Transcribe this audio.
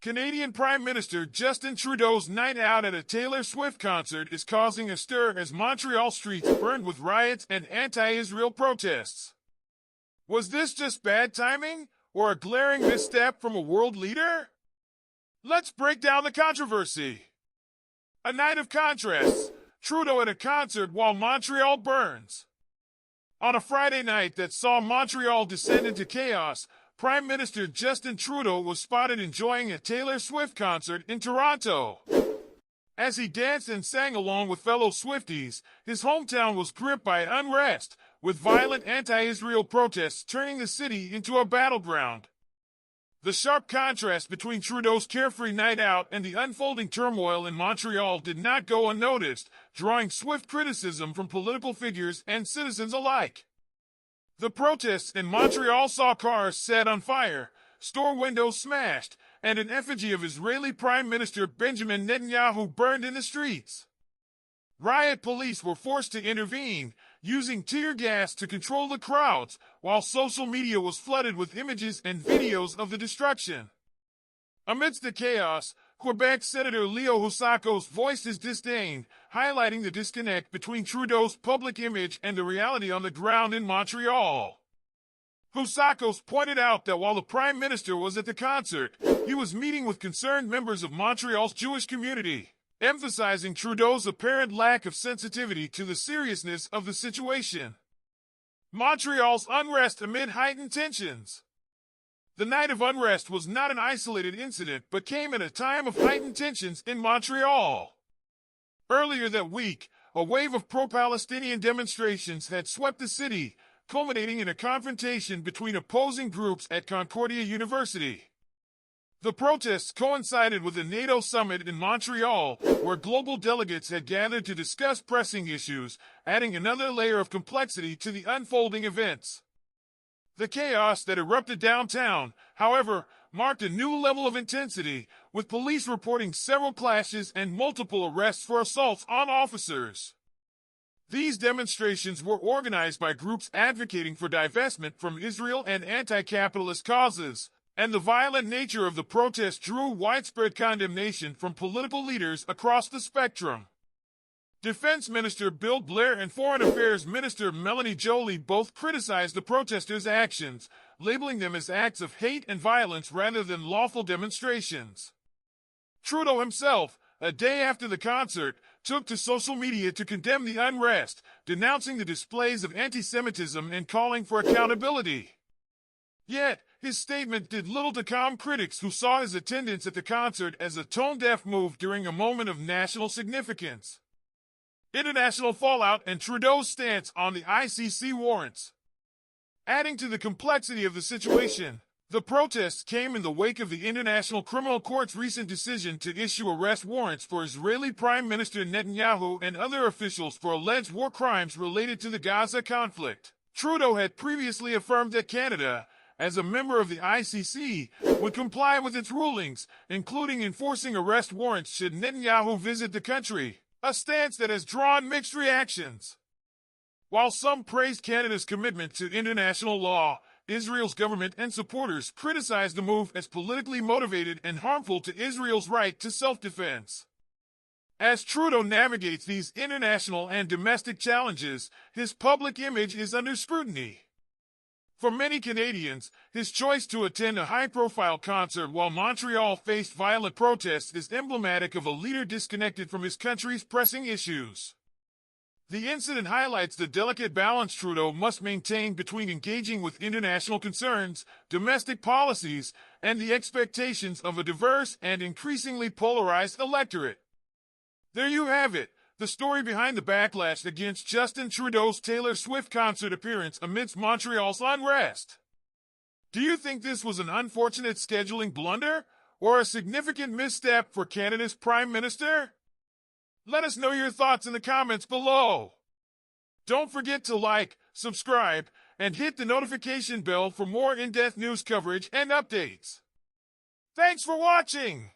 Canadian Prime Minister Justin Trudeau's night out at a Taylor Swift concert is causing a stir as Montreal streets burned with riots and anti-Israel protests. Was this just bad timing, or a glaring misstep from a world leader? Let's break down the controversy. A night of contrasts, Trudeau at a concert while Montreal burns. On a Friday night that saw Montreal descend into chaos, Prime Minister Justin Trudeau was spotted enjoying a Taylor Swift concert in Toronto. As he danced and sang along with fellow Swifties, his hometown was gripped by unrest, with violent anti-Israel protests turning the city into a battleground. The sharp contrast between Trudeau's carefree night out and the unfolding turmoil in Montreal did not go unnoticed, drawing swift criticism from political figures and citizens alike. The protests in Montreal saw cars set on fire, store windows smashed, and an effigy of Israeli Prime Minister Benjamin Netanyahu burned in the streets. Riot police were forced to intervene, using tear gas to control the crowds, while social media was flooded with images and videos of the destruction. Amidst the chaos, Quebec Senator Leo Husakos voiced his disdain, highlighting the disconnect between Trudeau's public image and the reality on the ground in Montreal. Husakos pointed out that while the Prime Minister was at the concert, he was meeting with concerned members of Montreal's Jewish community, emphasizing Trudeau's apparent lack of sensitivity to the seriousness of the situation. Montreal's unrest amid heightened tensions. The night of unrest was not an isolated incident but came at a time of heightened tensions in Montreal. Earlier that week, a wave of pro-Palestinian demonstrations had swept the city, culminating in a confrontation between opposing groups at Concordia University. The protests coincided with a NATO summit in Montreal, where global delegates had gathered to discuss pressing issues, adding another layer of complexity to the unfolding events. The chaos that erupted downtown, however, marked a new level of intensity, with police reporting several clashes and multiple arrests for assaults on officers. These demonstrations were organized by groups advocating for divestment from Israel and anti-capitalist causes, and the violent nature of the protest drew widespread condemnation from political leaders across the spectrum. Defense Minister Bill Blair and Foreign Affairs Minister Melanie Joly both criticized the protesters' actions, labeling them as acts of hate and violence rather than lawful demonstrations. Trudeau himself, a day after the concert, took to social media to condemn the unrest, denouncing the displays of anti-Semitism and calling for accountability. Yet, his statement did little to calm critics who saw his attendance at the concert as a tone-deaf move during a moment of national significance. International fallout and Trudeau's stance on the ICC warrants. Adding to the complexity of the situation, the protests came in the wake of the International Criminal Court's recent decision to issue arrest warrants for Israeli Prime Minister Netanyahu and other officials for alleged war crimes related to the Gaza conflict. Trudeau had previously affirmed that Canada, as a member of the ICC, would comply with its rulings, including enforcing arrest warrants should Netanyahu visit the country, a stance that has drawn mixed reactions. While some praised Canada's commitment to international law, Israel's government and supporters criticized the move as politically motivated and harmful to Israel's right to self-defense. As Trudeau navigates these international and domestic challenges, his public image is under scrutiny. For many Canadians, his choice to attend a high-profile concert while Montreal faced violent protests is emblematic of a leader disconnected from his country's pressing issues. The incident highlights the delicate balance Trudeau must maintain between engaging with international concerns, domestic policies, and the expectations of a diverse and increasingly polarized electorate. There you have it. The story behind the backlash against Justin Trudeau's Taylor Swift concert appearance amidst Montreal's unrest. Do you think this was an unfortunate scheduling blunder, or a significant misstep for Canada's Prime Minister? Let us know your thoughts in the comments below. Don't forget to like, subscribe, and hit the notification bell for more in-depth news coverage and updates. Thanks for watching!